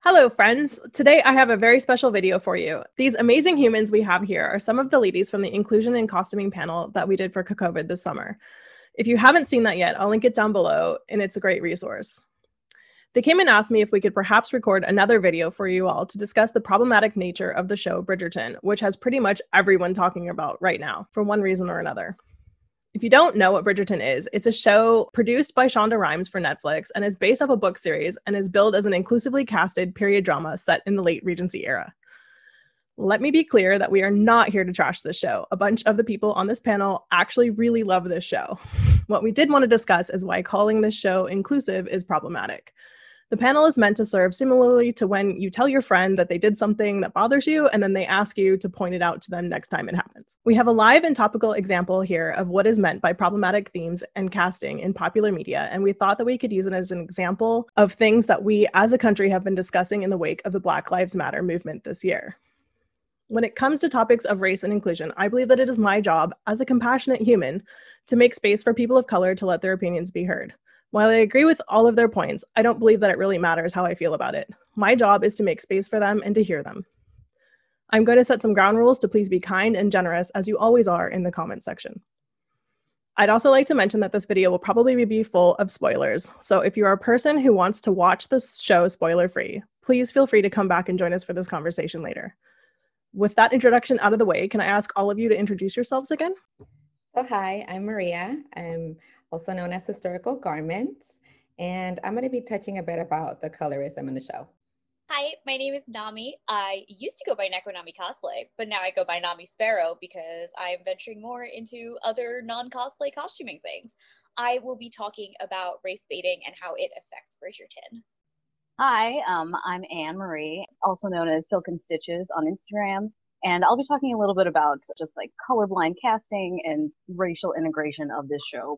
Hello, friends. Today I have a very special video for you. These amazing humans we have here are some of the ladies from the Inclusion and Costuming panel that we did for CoCoVid this summer. If you haven't seen that yet, I'll link it down below, and it's a great resource. They came and asked me if we could perhaps record another video for you all to discuss the problematic nature of the show Bridgerton, which has pretty much everyone talking about right now, for one reason or another. If you don't know what Bridgerton is, it's a show produced by Shonda Rhimes for Netflix and is based off a book series and is billed as an inclusively casted period drama set in the late Regency era. Let me be clear that we are not here to trash this show. A bunch of the people on this panel actually really love this show. What we did want to discuss is why calling this show inclusive is problematic. The panel is meant to serve similarly to when you tell your friend that they did something that bothers you, and then they ask you to point it out to them next time it happens. We have a live and topical example here of what is meant by problematic themes and casting in popular media, and we thought that we could use it as an example of things that we as a country have been discussing in the wake of the Black Lives Matter movement this year. When it comes to topics of race and inclusion, I believe that it is my job as a compassionate human to make space for people of color to let their opinions be heard. While I agree with all of their points, I don't believe that it really matters how I feel about it. My job is to make space for them and to hear them. I'm going to set some ground rules to please be kind and generous, as you always are in the comment section. I'd also like to mention that this video will probably be full of spoilers, so if you're a person who wants to watch this show spoiler-free, please feel free to come back and join us for this conversation later. With that introduction out of the way, can I ask all of you to introduce yourselves again? So hi, I'm Maria. I'm also known as Historical Garments, and I'm going to be touching a bit about the colorism in the show. Hi, my name is Nami. I used to go by Necronami Cosplay, but now I go by Nami Sparrow because I'm venturing more into other non-cosplay costuming things. I will be talking about race baiting and how it affects Bridgerton. Hi, I'm Anne Marie, also known as Silk and Stitches on Instagram, and I'll be talking a little bit about just like colorblind casting and racial integration of this show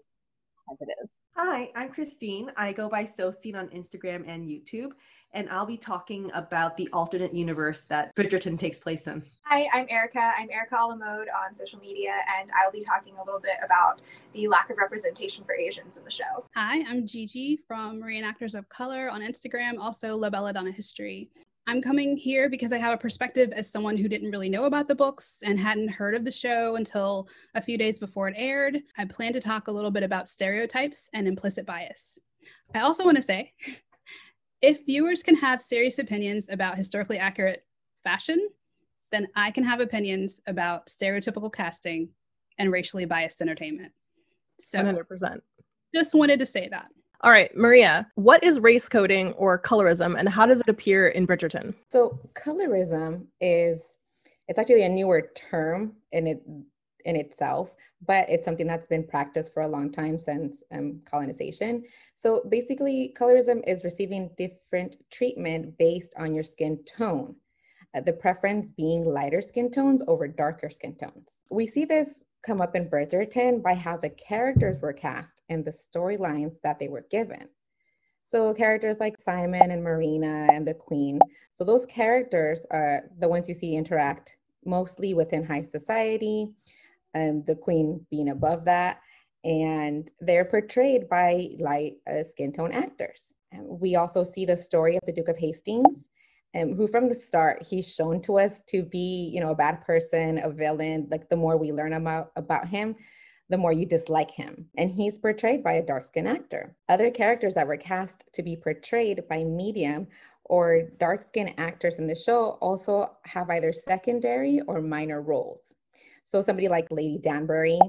as it is. Hi, I'm Christine. I go by Sostine on Instagram and YouTube, and I'll be talking about the alternate universe that Bridgerton takes place in. Hi, I'm Erica. I'm Erica Alamode on social media, and I'll be talking a little bit about the lack of representation for Asians in the show. Hi, I'm Gigi from Reenactors of Color on Instagram, also La Belladonna History. I'm coming here because I have a perspective as someone who didn't really know about the books and hadn't heard of the show until a few days before it aired. I plan to talk a little bit about stereotypes and implicit bias. I also want to say, if viewers can have serious opinions about historically accurate fashion, then I can have opinions about stereotypical casting and racially biased entertainment. So 100%. Just wanted to say that. All right, Maria, what is race coding or colorism, and how does it appear in Bridgerton? So colorism it's actually a newer term in itself, but it's something that's been practiced for a long time since colonization. So basically, colorism is receiving different treatment based on your skin tone, the preference being lighter skin tones over darker skin tones. We see this come up in Bridgerton by how the characters were cast and the storylines that they were given. So characters like Simon and Marina and the Queen. So those characters are the ones you see interact mostly within high society, the Queen being above that, and they're portrayed by light skin tone actors. We also see the story of the Duke of Hastings, who from the start, he's shown to us to be, a bad person, a villain. Like the more we learn about him, the more you dislike him. And he's portrayed by a dark-skinned actor. Other characters that were cast to be portrayed by medium or dark-skinned actors in the show also have either secondary or minor roles. So somebody like Lady Danbury,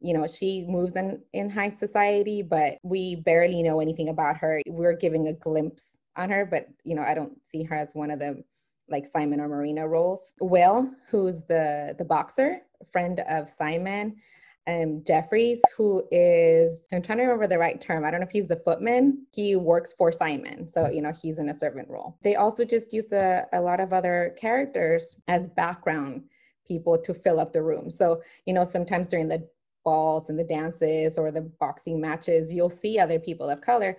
she moves in high society, but we barely know anything about her. We're giving a glimpse on her, but I don't see her as one of the like Simon or Marina roles. Will, who's the boxer, friend of Simon, Jeffries, who is, I'm trying to remember the right term. I don't know if he's the footman. He works for Simon. So, he's in a servant role. They also just use a lot of other characters as background people to fill up the room. So, sometimes during the balls and the dances or the boxing matches, you'll see other people of color,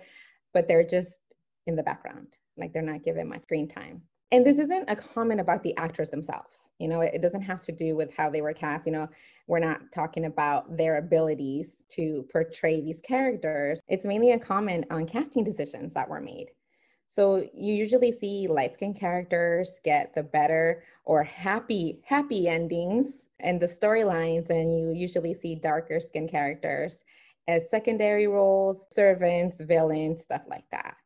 but they're just in the background, like they're not given much screen time. And this isn't a comment about the actors themselves. It doesn't have to do with how they were cast. We're not talking about their abilities to portray these characters. It's mainly a comment on casting decisions that were made. So you usually see light-skinned characters get the better or happy endings and the storylines, and you usually see darker skinned characters as secondary roles, servants, villains, stuff like that.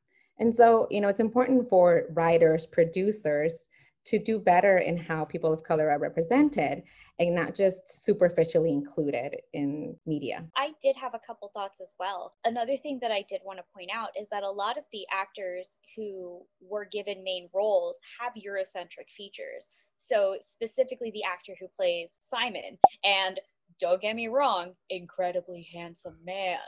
And so, it's important for writers, producers to do better in how people of color are represented and not just superficially included in media. I did have a couple thoughts as well. Another thing that I did want to point out is that a lot of the actors who were given main roles have Eurocentric features. So specifically the actor who plays Simon, and don't get me wrong, incredibly handsome man,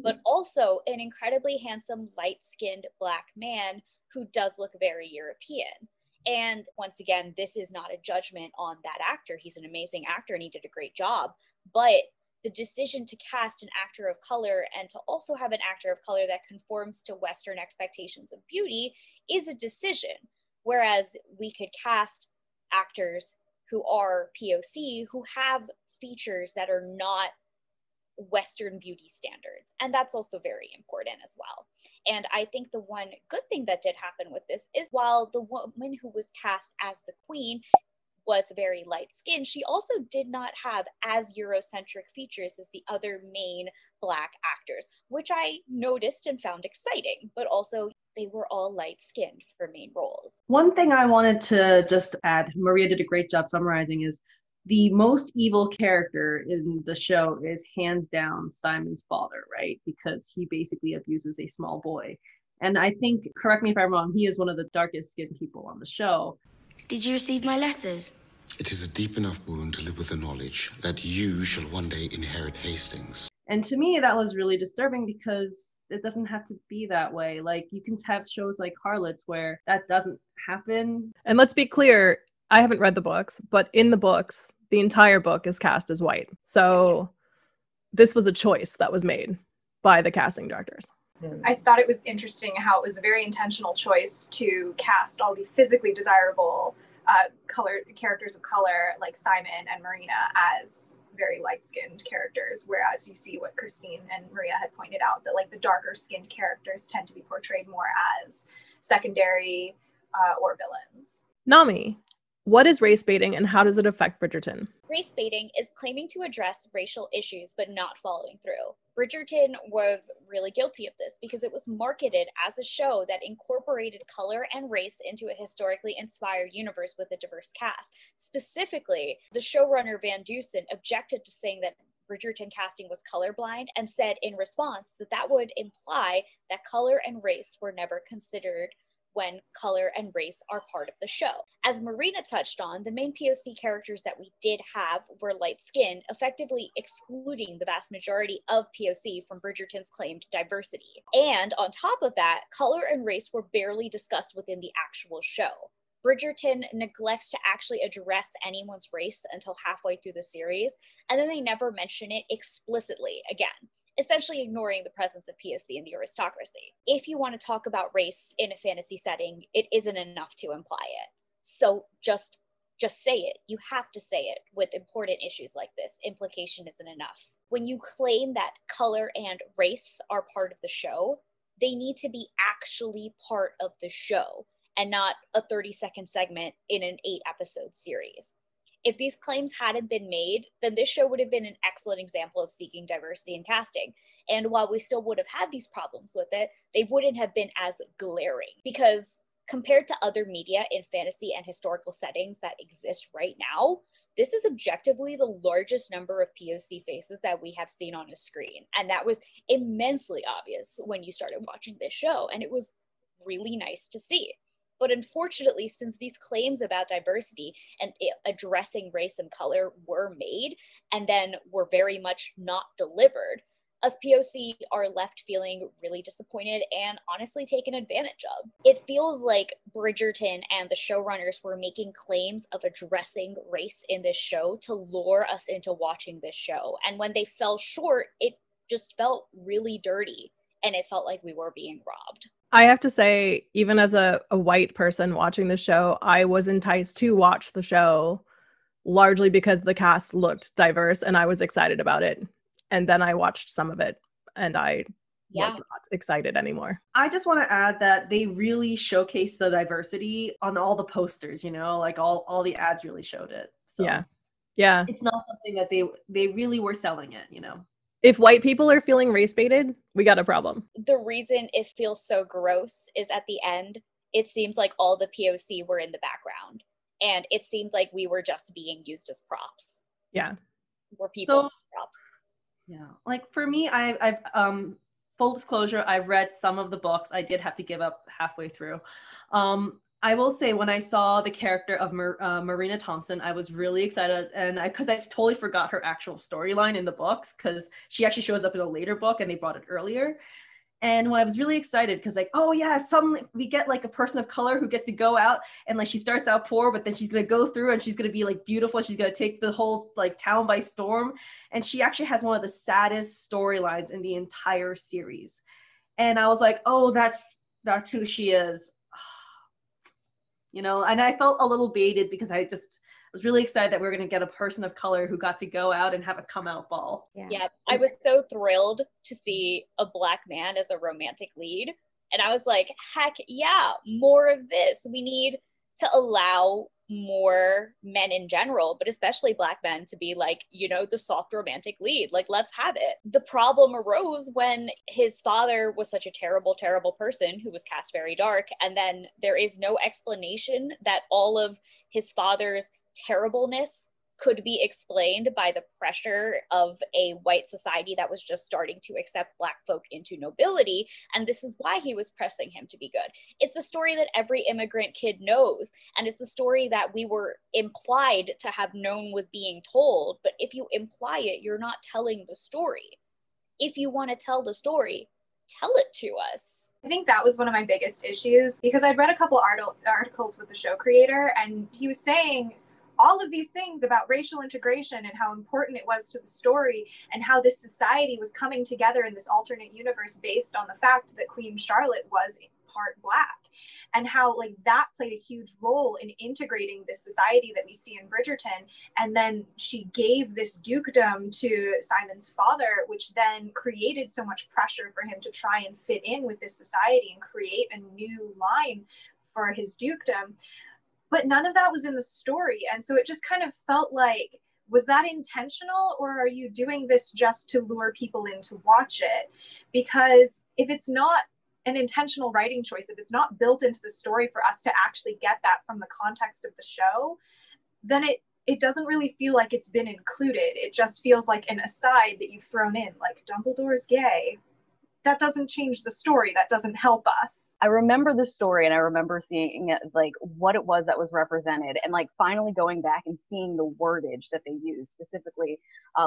but also an incredibly handsome, light-skinned Black man who does look very European. And once again, this is not a judgment on that actor. He's an amazing actor and he did a great job. But the decision to cast an actor of color and to also have an actor of color that conforms to Western expectations of beauty is a decision. Whereas we could cast actors who are POC who have features that are not Western beauty standards. And that's also very important as well. And I think the one good thing that did happen with this is while the woman who was cast as the queen was very light-skinned, she also did not have as Eurocentric features as the other main Black actors, which I noticed and found exciting, but also they were all light-skinned for main roles. One thing I wanted to just add, Maria did a great job summarizing, is the most evil character in the show is hands down Simon's father, right? Because he basically abuses a small boy. And I think, correct me if I'm wrong, he is one of the darkest skinned people on the show. Did you receive my letters? It is a deep enough wound to live with the knowledge that you shall one day inherit Hastings. And to me, that was really disturbing because it doesn't have to be that way. Like, you can have shows like Harlots where that doesn't happen. And let's be clear, I haven't read the books, but in the books, the entire book is cast as white. So this was a choice that was made by the casting directors. I thought it was interesting how it was a very intentional choice to cast all the physically desirable characters of color like Simon and Marina as very light-skinned characters, whereas you see what Christine and Maria had pointed out, that like the darker skinned characters tend to be portrayed more as secondary or villains. Nami, what is race baiting and how does it affect Bridgerton? Race baiting is claiming to address racial issues but not following through. Bridgerton was really guilty of this because it was marketed as a show that incorporated color and race into a historically inspired universe with a diverse cast. Specifically, the showrunner Van Dusen objected to saying that Bridgerton casting was colorblind and said in response that that would imply that color and race were never considered when color and race are part of the show. As Marina touched on, the main POC characters that we did have were light-skinned, effectively excluding the vast majority of POC from Bridgerton's claimed diversity. And on top of that, color and race were barely discussed within the actual show. Bridgerton neglects to actually address anyone's race until halfway through the series, and then they never mention it explicitly again, essentially ignoring the presence of POC in the aristocracy. If you want to talk about race in a fantasy setting, it isn't enough to imply it. So just say it. You have to say it with important issues like this. Implication isn't enough. When you claim that color and race are part of the show, they need to be actually part of the show and not a 30-second segment in an 8-episode series. If these claims hadn't been made, then this show would have been an excellent example of seeking diversity in casting. And while we still would have had these problems with it, they wouldn't have been as glaring. Because compared to other media in fantasy and historical settings that exist right now, this is objectively the largest number of POC faces that we have seen on a screen. And that was immensely obvious when you started watching this show. And it was really nice to see. But unfortunately, since these claims about diversity and addressing race and color were made and then were very much not delivered, us POC are left feeling really disappointed and honestly taken advantage of. It feels like Bridgerton and the showrunners were making claims of addressing race in this show to lure us into watching this show. And when they fell short, it just felt really dirty and it felt like we were being robbed. I have to say, even as a white person watching the show, I was enticed to watch the show largely because the cast looked diverse and I was excited about it. And then I watched some of it and I Yeah. was not excited anymore. I just want to add that they really showcased the diversity on all the posters, you know, like all the ads really showed it. So Yeah. it's not something that they really were selling it, you know. If white people are feeling race baited, we got a problem. The reason it feels so gross is at the end, it seems like all the POC were in the background. And it seems like we were just being used as props. Yeah. We're people props. Yeah. Like for me, I've full disclosure, I've read some of the books. I did have to give up halfway through. I will say when I saw the character of Marina Thompson, I was really excited, and because I totally forgot her actual storyline in the books, because she actually shows up in a later book and they brought it earlier. And when I was really excited, because like, oh yeah, suddenly we get like a person of color who gets to go out, and like she starts out poor, but then she's gonna go through and she's gonna be like beautiful. She's gonna take the whole like town by storm, and she actually has one of the saddest storylines in the entire series. And I was like, oh, that's who she is. You know, and I felt a little baited because I just was really excited that we were going to get a person of color who got to go out and have a come out ball. Yeah, I was so thrilled to see a Black man as a romantic lead. And I was like, heck yeah, more of this. We need to allow more men in general, but especially Black men, to be like, you know, the soft romantic lead. Like, let's have it. The problem arose when his father was such a terrible, terrible person who was cast very dark. And then there is no explanation that all of his father's terribleness could be explained by the pressure of a white society that was just starting to accept Black folk into nobility. And this is why he was pressing him to be good. It's the story that every immigrant kid knows. And it's the story that we were implied to have known was being told. But if you imply it, you're not telling the story. If you want to tell the story, tell it to us. I think that was one of my biggest issues, because I'd read a couple articles with the show creator, and he was saying all of these things about racial integration and how important it was to the story, and how this society was coming together in this alternate universe based on the fact that Queen Charlotte was part Black, and how like that played a huge role in integrating this society that we see in Bridgerton. And then she gave this dukedom to Simon's father, which then created so much pressure for him to try and fit in with this society and create a new line for his dukedom. But none of that was in the story. And so it just kind of felt like, was that intentional, or are you doing this just to lure people in to watch it? Because if it's not an intentional writing choice, if it's not built into the story for us to actually get that from the context of the show, then it doesn't really feel like it's been included. It just feels like an aside that you've thrown in, like Dumbledore's gay. That doesn't change the story. That doesn't help us. I remember the story, and I remember seeing like what it was that was represented, and like finally going back and seeing the wordage that they used. Specifically,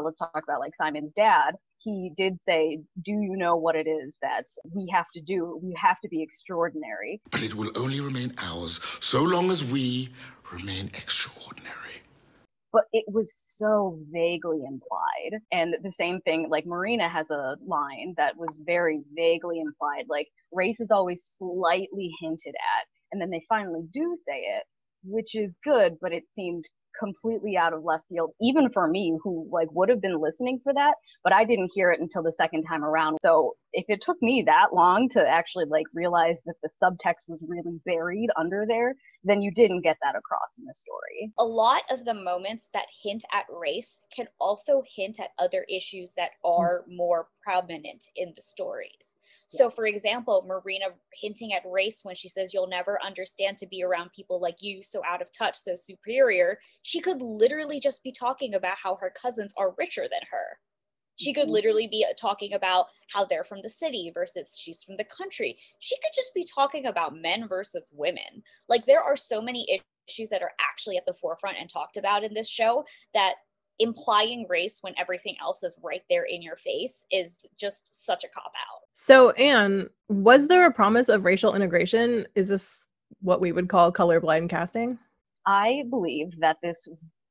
let's talk about like Simon's dad. He did say, do you know what it is that we have to do? We have to be extraordinary. But it will only remain ours so long as we remain extraordinary. But it was so vaguely implied. And the same thing, like Marina has a line that was very vaguely implied, like race is always slightly hinted at, and then they finally do say it, which is good, but it seemed completely out of left field, even for me, who like would have been listening for that, but I didn't hear it until the second time around. So if it took me that long to actually like realize that the subtext was really buried under there, then you didn't get that across in the story. A lot of the moments that hint at race can also hint at other issues that are more prominent in the stories. So for example, Marina hinting at race when she says, you'll never understand to be around people like you, so out of touch, so superior. She could literally just be talking about how her cousins are richer than her. She could literally be talking about how they're from the city versus she's from the country. She could just be talking about men versus women. Like, there are so many issues that are actually at the forefront and talked about in this show that implying race when everything else is right there in your face is just such a cop-out. So, Anne, was there a promise of racial integration? Is this what we would call colorblind casting? I believe that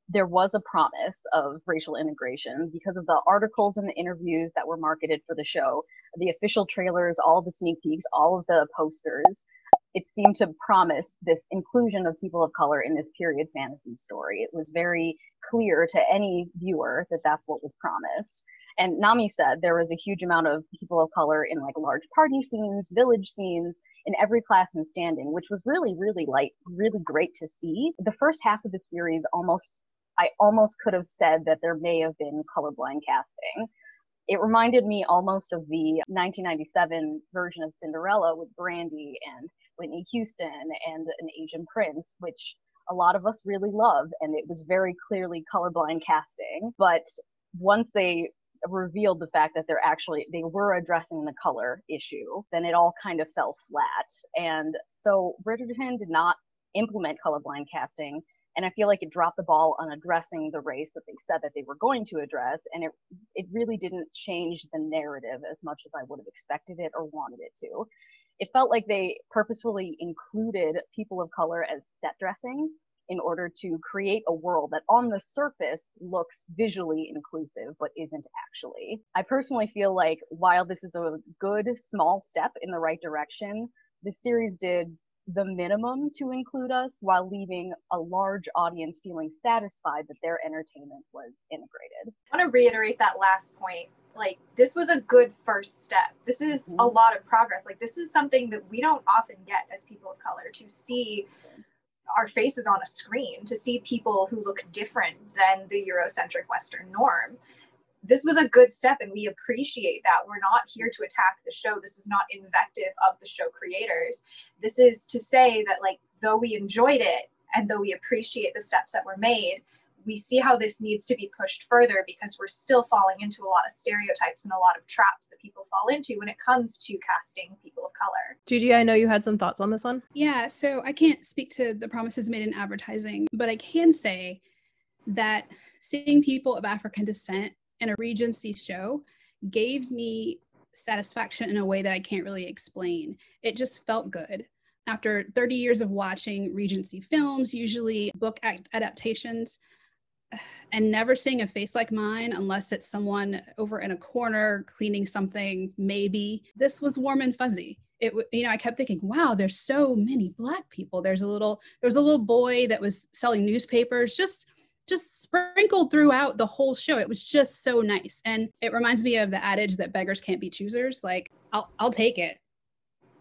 there was a promise of racial integration because of the articles and the interviews that were marketed for the show, the official trailers, all the sneak peeks, all of the posters. It seemed to promise this inclusion of people of color in this period fantasy story. It was very clear to any viewer that that's what was promised. And Nami said there was a huge amount of people of color in like large party scenes, village scenes, in every class and standing, which was really, really really great to see. The first half of the series I almost could have said that there may have been colorblind casting. It reminded me almost of the 1997 version of Cinderella with Brandy and Whitney Houston and an Asian prince, which a lot of us really love. And it was very clearly colorblind casting. But once they revealed the fact that they were addressing the color issue, then it all kind of fell flat. And so Bridgerton did not implement colorblind casting. And I feel like it dropped the ball on addressing the race that they said that they were going to address. And it really didn't change the narrative as much as I would have expected it or wanted it to. It felt like they purposefully included people of color as set dressing in order to create a world that on the surface looks visually inclusive, but isn't actually. I personally feel like while this is a good small step in the right direction, the series did the minimum to include us while leaving a large audience feeling satisfied that their entertainment was integrated. I want to reiterate that last point. Like, this was a good first step. This is a lot of progress. Like, this is something that we don't often get as people of color, to see our faces on a screen, to see people who look different than the Eurocentric Western norm. This was a good step, and we appreciate that. We're not here to attack the show. This is not invective of the show creators. This is to say that, like, though we enjoyed it and though we appreciate the steps that were made, we see how this needs to be pushed further, because we're still falling into a lot of stereotypes and a lot of traps that people fall into when it comes to casting people of color. Gigi, I know you had some thoughts on this one. Yeah, so I can't speak to the promises made in advertising, but I can say that seeing people of African descent in a Regency show gave me satisfaction in a way that I can't really explain. It just felt good. After 30 years of watching Regency films, usually book adaptations, and never seeing a face like mine unless it's someone over in a corner cleaning something, maybe, this was warm and fuzzy. I kept thinking, wow, there's so many Black people. There was a little boy that was selling newspapers, just sprinkled throughout the whole show. It was just so nice. And it reminds me of the adage that beggars can't be choosers. Like, I'll take it.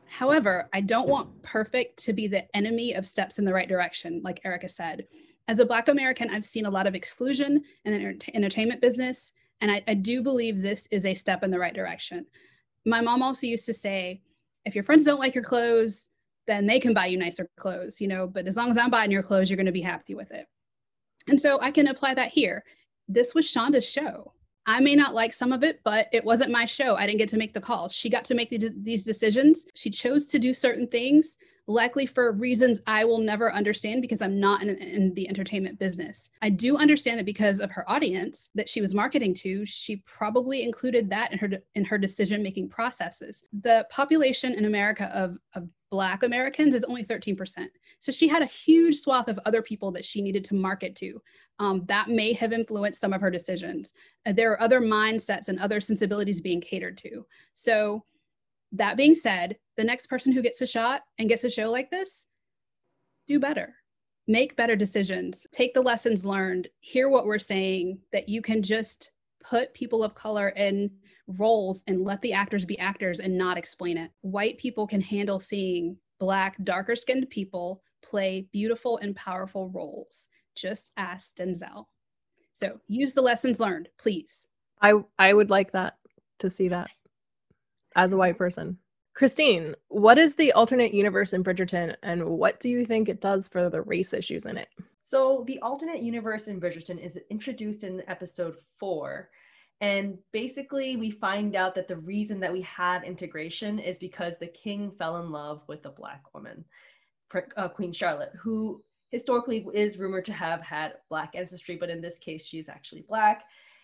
However, I don't want perfect to be the enemy of steps in the right direction, like Erica said. As a Black American, I've seen a lot of exclusion in the entertainment business, and I do believe this is a step in the right direction. My mom also used to say, if your friends don't like your clothes, then they can buy you nicer clothes, but as long as I'm buying your clothes, you're going to be happy with it. And so I can apply that here. This was Shonda's show. I may not like some of it, but it wasn't my show. I didn't get to make the calls. She got to make these decisions. She chose to do certain things, likely for reasons I will never understand because I'm not in the entertainment business. I do understand that because of her audience that she was marketing to, she probably included that in her decision-making processes. The population in America of Black Americans is only 13%. So she had a huge swath of other people that she needed to market to. That may have influenced some of her decisions. There are other mindsets and other sensibilities being catered to. So that being said, the next person who gets a shot and gets a show like this, do better. Make better decisions. Take the lessons learned. Hear what we're saying, that you can just put people of color in roles and let the actors be actors and not explain it. White people can handle seeing Black, darker skinned people play beautiful and powerful roles. Just ask Denzel. So use the lessons learned, please. I would like that, to see that as a white person. Christine, what is the alternate universe in Bridgerton, and what do you think it does for the race issues in it? So the alternate universe in Bridgerton is introduced in episode 4. And basically we find out that the reason that we have integration is because the king fell in love with a Black woman, Queen Charlotte, who historically is rumored to have had Black ancestry, but in this case, she's actually Black.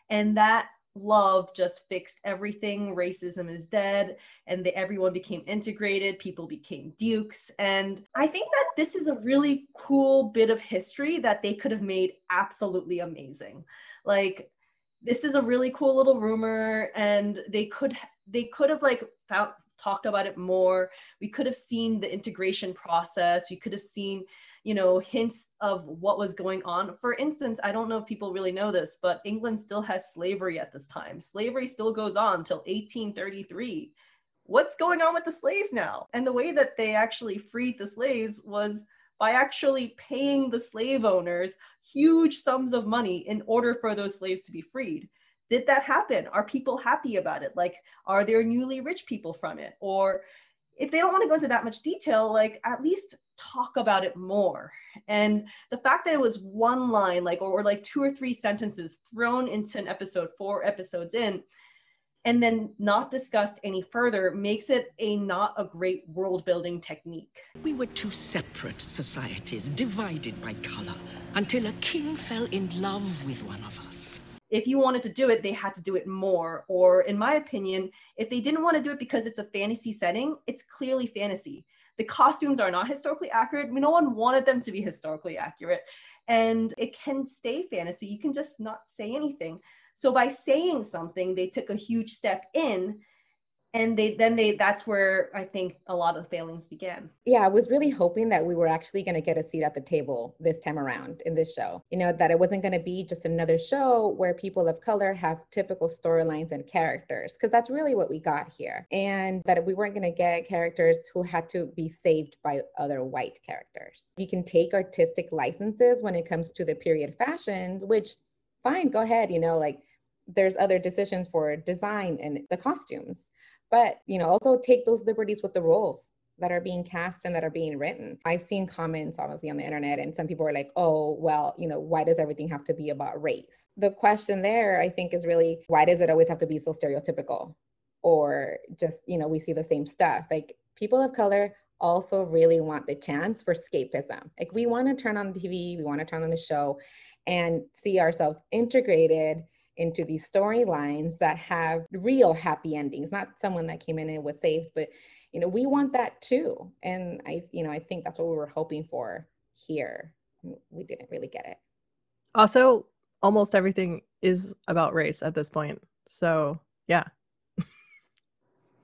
And that love just fixed everything. Racism is dead, and everyone became integrated. People became dukes. And I think that this is a really cool bit of history that they could have made absolutely amazing. Like, this is a really cool little rumor, and they could have like talked about it more. We could have seen the integration process. We could have seen, hints of what was going on. For instance, I don't know if people really know this, but England still has slavery at this time. Slavery still goes on till 1833. What's going on with the slaves now? And the way that they actually freed the slaves was by actually paying the slave owners huge sums of money in order for those slaves to be freed. Did that happen? Are people happy about it? Like, are there newly rich people from it? Or if they don't want to go into that much detail, like, at least talk about it more. And the fact that it was one line, like, or like 2 or 3 sentences thrown into an episode, 4 episodes in, and then not discussed any further, makes it not a great world building technique. We were 2 separate societies, divided by color, until a king fell in love with one of us. If you wanted to do it, they had to do it more. Or in my opinion, if they didn't want to do it because it's a fantasy setting, it's clearly fantasy. The costumes are not historically accurate. No one wanted them to be historically accurate. And it can stay fantasy. You can just not say anything. So by saying something, they took a huge step in, and that's where I think a lot of the failings began. Yeah, I was really hoping that we were actually going to get a seat at the table this time around in this show. That it wasn't going to be just another show where people of color have typical storylines and characters, because that's really what we got here. And that we weren't going to get characters who had to be saved by other white characters. You can take artistic licenses when it comes to the period fashions, which fine, go ahead, there's other decisions for design and the costumes. But, also take those liberties with the roles that are being cast and that are being written. I've seen comments, obviously, on the internet, and some people are like, oh, well, why does everything have to be about race? The question there, I think, is really, why does it always have to be so stereotypical? Or just, we see the same stuff. Like, people of color also really want the chance for escapism. Like, we want to turn on TV, we want to turn on the show and see ourselves integrated into these storylines that have real happy endings, not someone that came in and was saved, but we want that too. And I think that's what we were hoping for here. We didn't really get it. Also, almost everything is about race at this point. So yeah.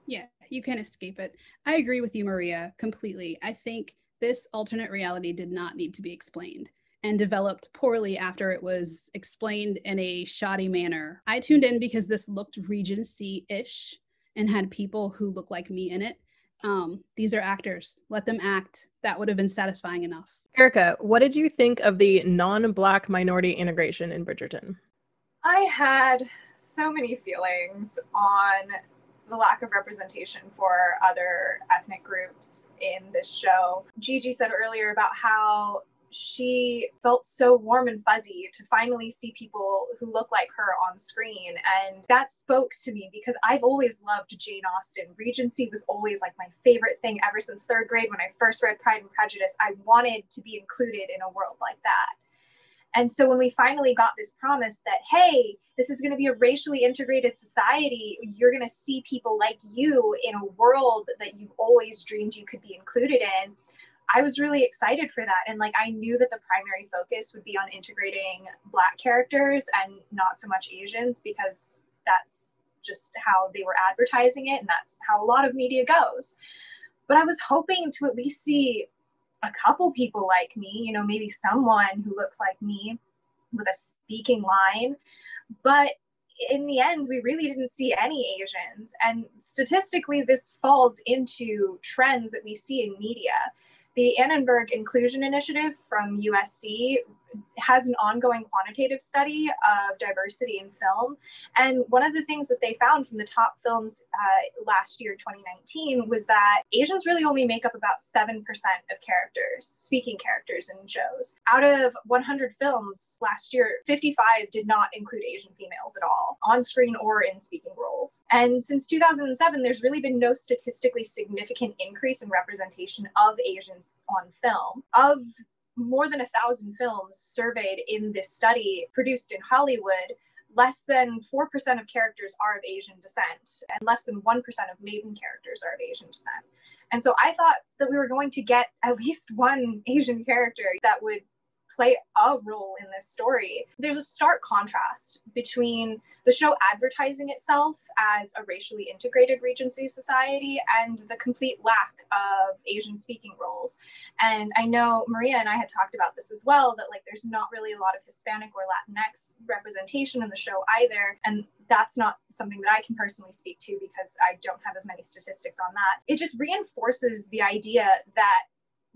Yeah, you can't escape it. I agree with you, Maria, completely. I think this alternate reality did not need to be explained, and developed poorly after it was explained in a shoddy manner. I tuned in because this looked Regency-ish and had people who look like me in it. These are actors. Let them act. That would have been satisfying enough. Erica, what did you think of the non-Black minority integration in Bridgerton? I had so many feelings on the lack of representation for other ethnic groups in this show. Gigi said earlier about how she felt so warm and fuzzy to finally see people who look like her on screen. And that spoke to me because I've always loved Jane Austen. Regency was always like my favorite thing ever since 3rd grade. When I first read Pride and Prejudice, I wanted to be included in a world like that. And so when we finally got this promise that, hey, this is going to be a racially integrated society, you're going to see people like you in a world that you've always dreamed you could be included in, I was really excited for that. And I knew that the primary focus would be on integrating Black characters and not so much Asians, because that's just how they were advertising it. And that's how a lot of media goes. But I was hoping to at least see a couple people like me, maybe someone who looks like me with a speaking line. But in the end, we really didn't see any Asians. And statistically, this falls into trends that we see in media. The Annenberg Inclusion Initiative from USC has an ongoing quantitative study of diversity in film. And one of the things that they found from the top films last year, 2019, was that Asians really only make up about 7% of characters, speaking characters in shows. Out of 100 films last year, 55 did not include Asian females at all, on screen or in speaking roles. And since 2007, there's really been no statistically significant increase in representation of Asians on film. Of more than 1,000 films surveyed in this study produced in Hollywood, less than 4% of characters are of Asian descent, and less than 1% of maiden characters are of Asian descent. And so I thought that we were going to get at least one Asian character that would play a role in this story. There's a stark contrast between the show advertising itself as a racially integrated Regency society and the complete lack of Asian speaking roles. And I know Maria and I had talked about this as well, that like there's not really a lot of Hispanic or Latinx representation in the show either. And that's not something that I can personally speak to because I don't have as many statistics on that. It just reinforces the idea that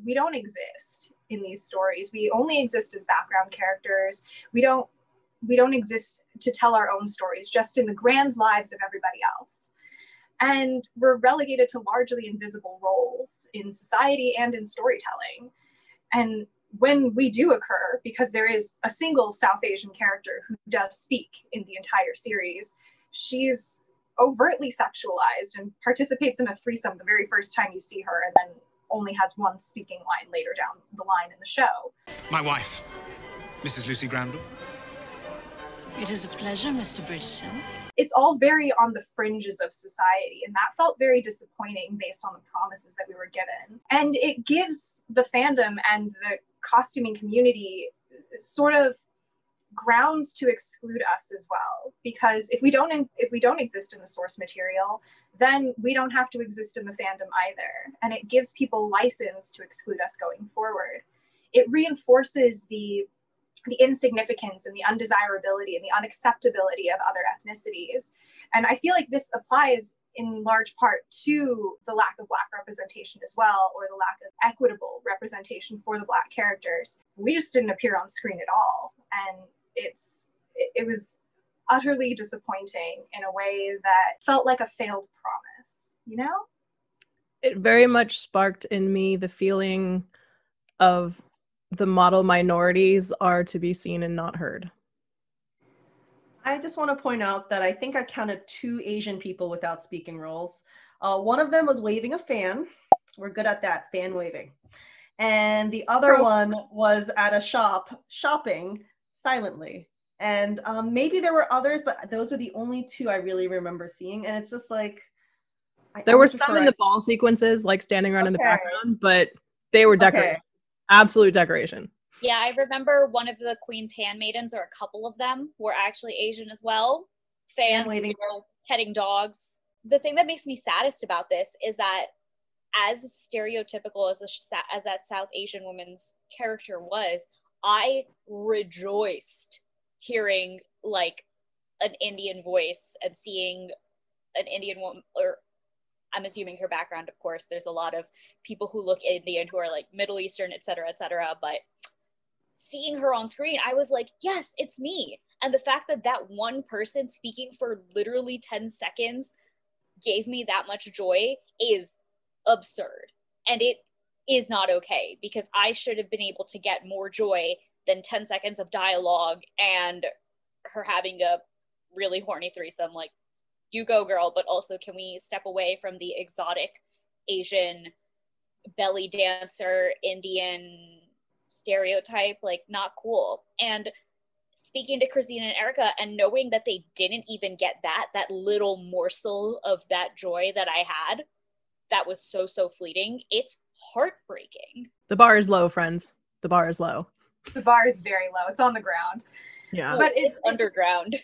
we don't exist in these stories. We only exist as background characters. We don't exist to tell our own stories, just in the grand lives of everybody else. And we're relegated to largely invisible roles in society and in storytelling. And when we do occur, because there is a single South Asian character who does speak in the entire series, she's overtly sexualized and participates in a threesome the very first time you see her, and then only has one speaking line later down the line in the show. My wife, Mrs. Lucy Granville. It is a pleasure, Mr. Bridgerton. It's all very on the fringes of society, and that felt very disappointing based on the promises that we were given. And it gives the fandom and the costuming community sort of grounds to exclude us as well, because if we don't exist in the source material, then we don't have to exist in the fandom either, and it gives people license to exclude us going forward. It reinforces the insignificance and the undesirability and the unacceptability of other ethnicities. And I feel like this applies in large part to the lack of Black representation as well, or the lack of equitable representation for the Black characters. We just didn't appear on screen at all. And it was utterly disappointing in a way that felt like a failed promise, you know? It very much sparked in me the feeling of the model minorities are to be seen and not heard. I just want to point out that I think I counted 2 Asian people without speaking roles. One of them was waving a fan. We're good at that, fan waving. And the other one was at a shop shopping silently. And maybe there were others, but those were the only 2 I really remember seeing. And it's just like... There were some in the ball sequences, like standing around in the background, but they were decorated. Okay. Absolute decoration. Yeah, I remember one of the Queen's handmaidens, or a couple of them, were actually Asian as well. Fan waving, petting dogs. The thing that makes me saddest about this is that, as stereotypical as that South Asian woman's character was, I rejoiced hearing like an Indian voice and seeing an Indian woman, or I'm assuming her background, of course, there's a lot of people who look Indian who are like Middle Eastern, et cetera, but seeing her on screen, I was like, yes, it's me. And the fact that that one person speaking for literally 10 seconds gave me that much joy is absurd. And it is not okay, because I should have been able to get more joy than 10 seconds of dialogue and her having a really horny threesome. Like, you go, girl, but also can we step away from the exotic Asian belly dancer Indian stereotype? Like, not cool. And speaking to Christine and Erica and knowing that they didn't even get that little morsel of that joy that I had, that was so fleeting. It's heartbreaking. The bar is low, friends. The bar is low. The bar is very low. It's on the ground. Yeah. But it's underground.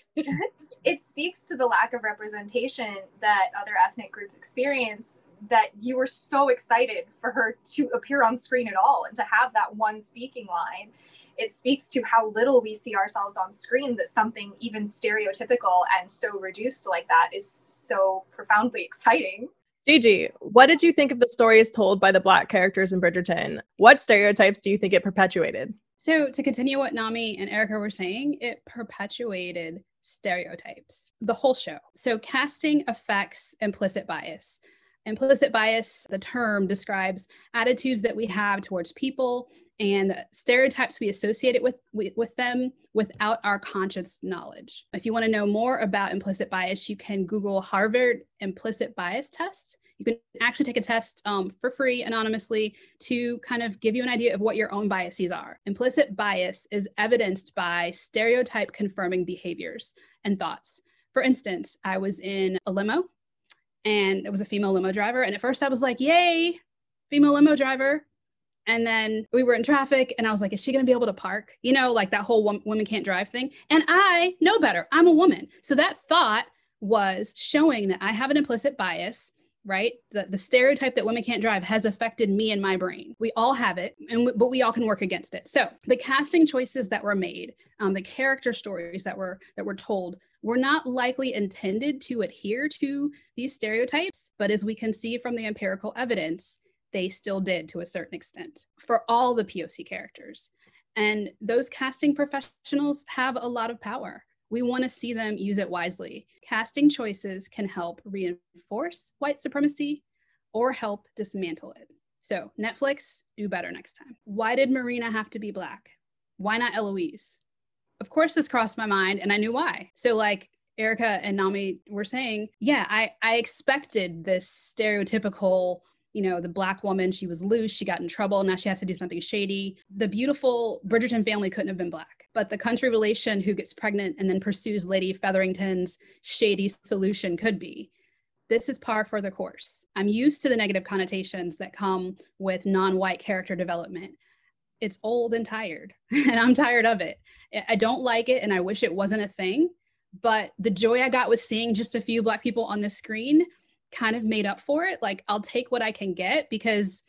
It speaks to the lack of representation that other ethnic groups experience, that you were so excited for her to appear on screen at all and to have that one speaking line. It speaks to how little we see ourselves on screen, that something even stereotypical and so reduced like that is so profoundly exciting. Gigi, what did you think of the stories told by the Black characters in Bridgerton? What stereotypes do you think it perpetuated? So to continue what Nami and Erica were saying, it perpetuated stereotypes, the whole show. So casting affects implicit bias. Implicit bias, the term, describes attitudes that we have towards people and stereotypes we associate it with them without our conscious knowledge. If you want to know more about implicit bias, you can Google Harvard Implicit Bias Test. You can actually take a test for free anonymously to kind of give you an idea of what your own biases are. Implicit bias is evidenced by stereotype confirming behaviors and thoughts. For instance, I was in a limo and it was a female limo driver. And at first I was like, yay, female limo driver. And then we were in traffic and I was like, is she going to be able to park? You know, like that whole women can't drive thing. And I know better. I'm a woman. So that thought was showing that I have an implicit bias, right? The stereotype that women can't drive has affected me and my brain. We all have it, but we all can work against it. So the casting choices that were made, the character stories that were told were not likely intended to adhere to these stereotypes. But as we can see from the empirical evidence, they still did to a certain extent for all the POC characters. And those casting professionals have a lot of power. We want to see them use it wisely. Casting choices can help reinforce white supremacy or help dismantle it. So Netflix, do better next time. Why did Marina have to be Black? Why not Eloise? Of course, this crossed my mind and I knew why. So like Erica and Nami were saying, yeah, I expected this stereotypical, you know, the Black woman, she was loose, she got in trouble, now she has to do something shady. The beautiful Bridgerton family couldn't have been Black, but the country relation who gets pregnant and then pursues Lady Featherington's shady solution could be. This is par for the course. I'm used to the negative connotations that come with non-white character development. It's old and tired, and I'm tired of it. I don't like it, and I wish it wasn't a thing, but the joy I got with seeing just a few Black people on the screen kind of made up for it. Like, I'll take what I can get because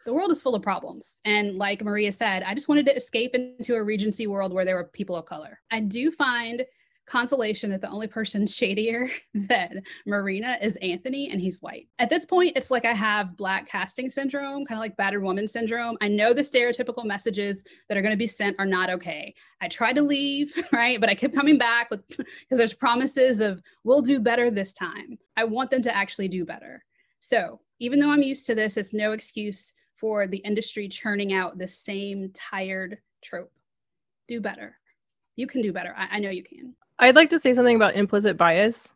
the world is full of problems. And like Maria said, I just wanted to escape into a Regency world where there were people of color. I do find consolation that the only person shadier than Marina is Anthony, and he's white. At this point, it's like I have Black casting syndrome, kind of like battered woman syndrome. I know the stereotypical messages that are going to be sent are not okay. I tried to leave, right? But I kept coming back because there's promises of we'll do better this time. I want them to actually do better. So even though I'm used to this, it's no excuse for the industry churning out the same tired trope. Do better. You can do better. I know you can. I'd like to say something about implicit bias.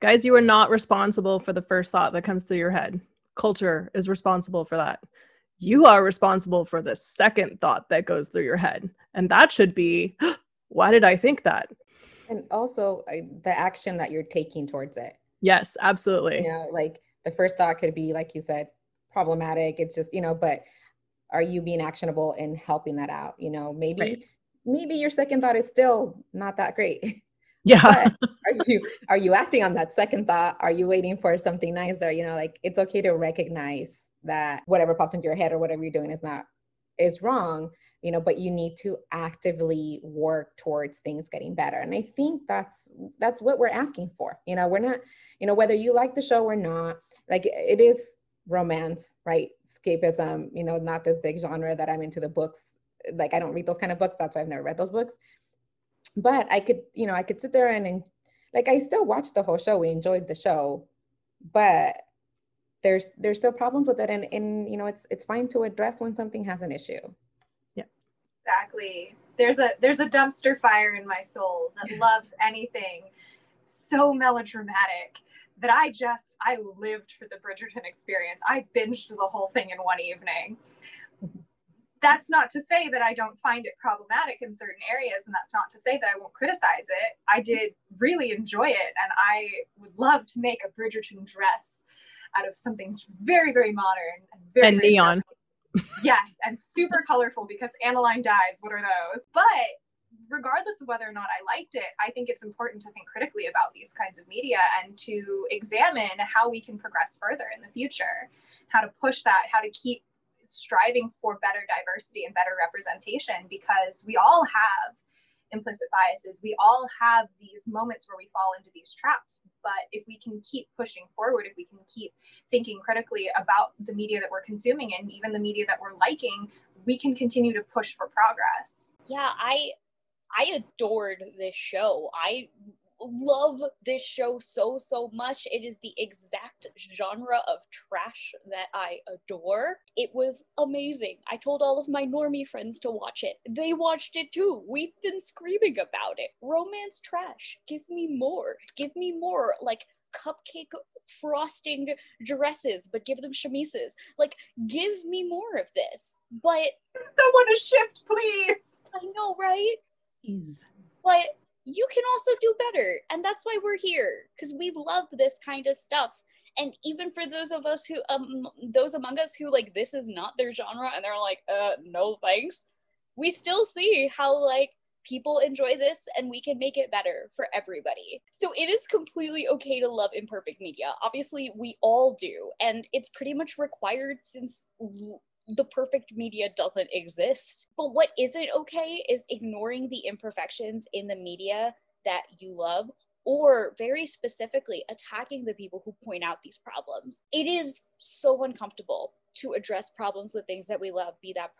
Guys, you are not responsible for the first thought that comes through your head. Culture is responsible for that. You are responsible for the second thought that goes through your head. And that should be, why did I think that? And also the action that you're taking towards it. Yes, absolutely. You know, like the first thought could be, like you said, problematic. It's just, you know, but are you being actionable in helping that out? You know, maybe your second thought is still not that great. Yeah. But are you acting on that second thought? Are you waiting for something nicer? You know, like it's okay to recognize that whatever popped into your head or whatever you're doing is wrong, you know, but you need to actively work towards things getting better. And I think that's what we're asking for. You know, we're not, you know, whether you like the show or not, like it is romance, right? Escapism, you know, not this big genre that I'm into the books. Like I don't read those kind of books. That's why I've never read those books. But I could sit there and like, I still watched the whole show. We enjoyed the show, but there's still problems with it. And you know, it's fine to address when something has an issue. Yeah, exactly. There's a dumpster fire in my soul that loves anything so melodramatic that I lived for the Bridgerton experience. I binged the whole thing in one evening. That's not to say that I don't find it problematic in certain areas, and that's not to say that I won't criticize it. I did really enjoy it, and I would love to make a Bridgerton dress out of something very, very modern and very neon. Yes, and super colorful because aniline dyes. What are those? But regardless of whether or not I liked it, I think it's important to think critically about these kinds of media and to examine how we can progress further in the future, how to push that, how to keep striving for better diversity and better representation, because we all have implicit biases. We all have these moments where we fall into these traps. But if we can keep pushing forward, if we can keep thinking critically about the media that we're consuming and even the media that we're liking, we can continue to push for progress. Yeah, I adored this show. I love this show so much. It is the exact genre of trash that I adore. It was amazing. I told all of my normie friends to watch it. They watched it too. We've been screaming about it. Romance trash. Give me more. Give me more. Like cupcake frosting dresses, but give them chemises. Like, give me more of this. But someone to shift, please. I know, right? Please. But you can also do better, and that's why we're here, because we love this kind of stuff. And even for those of us who, those among us who like, this is not their genre and they're like, no thanks, we still see how like people enjoy this and we can make it better for everybody. So it is completely okay to love imperfect media. Obviously, we all do. And it's pretty much required since the perfect media doesn't exist. But what isn't okay is ignoring the imperfections in the media that you love, or very specifically attacking the people who point out these problems. It is so uncomfortable to address problems with things that we love, be that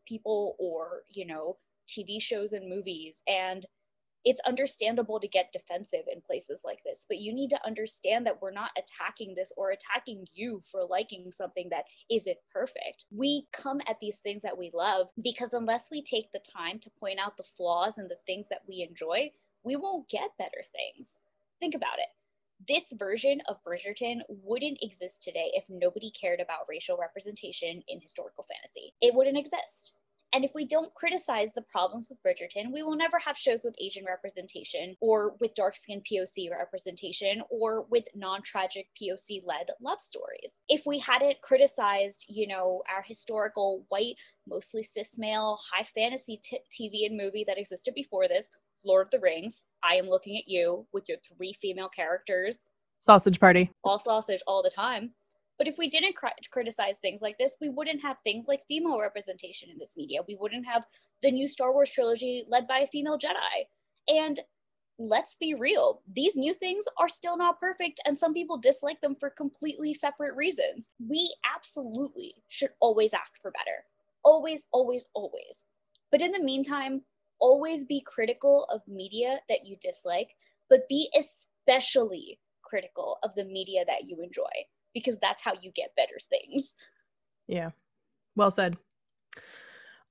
people or, you know, TV shows and movies. And it's understandable to get defensive in places like this, but you need to understand that we're not attacking this or attacking you for liking something that isn't perfect. We come at these things that we love because unless we take the time to point out the flaws and the things that we enjoy, we won't get better things. Think about it. This version of Bridgerton wouldn't exist today if nobody cared about racial representation in historical fantasy. It wouldn't exist. And if we don't criticize the problems with Bridgerton, we will never have shows with Asian representation or with dark-skinned POC representation or with non-tragic POC-led love stories. If we hadn't criticized, you know, our historical white, mostly cis male, high fantasy TV and movie that existed before this, Lord of the Rings, I am looking at you with your 3 female characters. Sausage party. All sausage all the time. But if we didn't criticize things like this, we wouldn't have things like female representation in this media. We wouldn't have the new Star Wars trilogy led by a female Jedi. And let's be real, these new things are still not perfect, and some people dislike them for completely separate reasons. We absolutely should always ask for better. Always, always, always. But in the meantime, always be critical of media that you dislike, but be especially critical of the media that you enjoy, because that's how you get better things. Yeah, well said.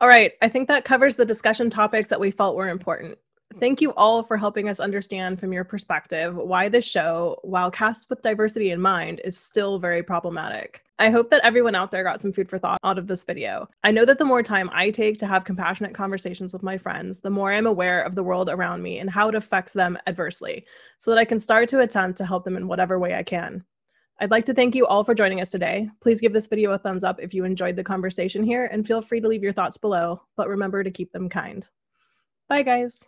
All right, I think that covers the discussion topics that we felt were important. Thank you all for helping us understand from your perspective why this show, while cast with diversity in mind, is still very problematic. I hope that everyone out there got some food for thought out of this video. I know that the more time I take to have compassionate conversations with my friends, the more I'm aware of the world around me and how it affects them adversely, so that I can start to attempt to help them in whatever way I can. I'd like to thank you all for joining us today. Please give this video a thumbs up if you enjoyed the conversation here, and feel free to leave your thoughts below, but remember to keep them kind. Bye, guys.